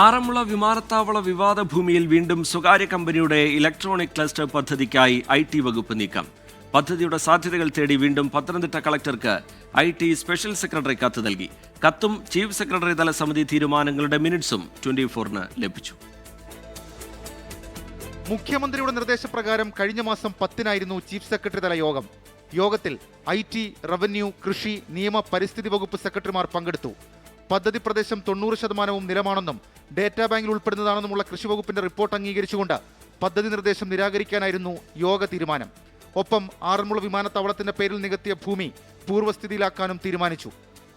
ആറന്മുള വിമാനത്താവള വിവാദ ഭൂമിയിൽ വീണ്ടും സ്വകാര്യ കമ്പനിയുടെ ഇലക്ട്രോണിക് ക്ലസ്റ്റർ പദ്ധതിക്കായി IT വകുപ്പ് നീക്കം. പദ്ധതിയുടെ സാധ്യതകൾ തേടി വീണ്ടും പത്തനംതിട്ട കളക്ടർക്ക് IT സ്പെഷ്യൽ സെക്രട്ടറി കത്ത് നൽകി. കത്തും ചീഫ് സെക്രട്ടറി തല സമിതി തീരുമാനങ്ങളുടെ മിനിറ്റ്സും 24-ന് ലഭിച്ചു. മുഖ്യമന്ത്രിയുടെ നിർദ്ദേശപ്രകാരം കഴിഞ്ഞ മാസം 10-നായിരുന്നു ചീഫ് സെക്രട്ടറി തല യോഗം. യോഗത്തിൽ IT, റവന്യൂ, കൃഷി, നിയമ, പരിസ്ഥിതി വകുപ്പ് സെക്രട്ടറിമാർ പങ്കെടുത്തു. പദ്ധതി പ്രദേശം 90% നിലമാണെന്നും ഡേറ്റാ ബാങ്കിൽ ഉൾപ്പെടുന്നതാണെന്നുമുള്ള കൃഷി വകുപ്പിന്റെ റിപ്പോർട്ട് അംഗീകരിച്ചുകൊണ്ട് പദ്ധതി നിർദ്ദേശം നിരാകരിക്കാനായിരുന്നു യോഗ തീരുമാനം. ഒപ്പം ആറന്മുള വിമാനത്താവളത്തിന്റെ പേരിൽ നികത്തിയ ഭൂമി പൂർവ്വസ്ഥിതിയിലാക്കാനും തീരുമാനിച്ചു.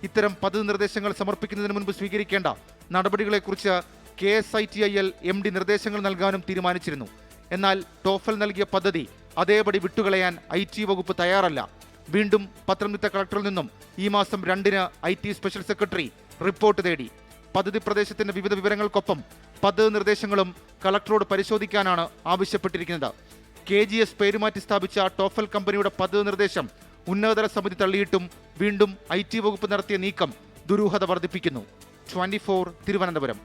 ഇത്തരം പദ്ധതി നിർദ്ദേശങ്ങൾ സമർപ്പിക്കുന്നതിന് മുൻപ് സ്വീകരിക്കേണ്ട നടപടികളെക്കുറിച്ച് KSITIL MD നിർദ്ദേശങ്ങൾ നൽകാനും തീരുമാനിച്ചിരുന്നു. എന്നാൽ ടോഫൽ നൽകിയ പദ്ധതി അതേപടി വിട്ടുകളയാൻ IT വകുപ്പ് തയ്യാറല്ല. വീണ്ടും പത്തനംതിട്ട കളക്ടറിൽ നിന്നും ഈ മാസം 2-ന് IT സ്പെഷ്യൽ സെക്രട്ടറി റിപ്പോർട്ട് തേടി. പദ്ധതി പ്രദേശത്തിന്റെ വിവിധ വിവരങ്ങൾക്കൊപ്പം പദ്ധതി നിർദ്ദേശങ്ങളും കളക്ടറോട് പരിശോധിക്കാനാണ് ആവശ്യപ്പെട്ടിരിക്കുന്നത്. KGS പേരുമാറ്റി സ്ഥാപിച്ച ടോഫൽ കമ്പനിയുടെ പദ്ധതി നിർദ്ദേശം ഉന്നതതല സമിതി തള്ളിയിട്ടും വീണ്ടും IT വകുപ്പ് നടത്തിയ നീക്കം ദുരൂഹത വർദ്ധിപ്പിക്കുന്നു. 24 തിരുവനന്തപുരം.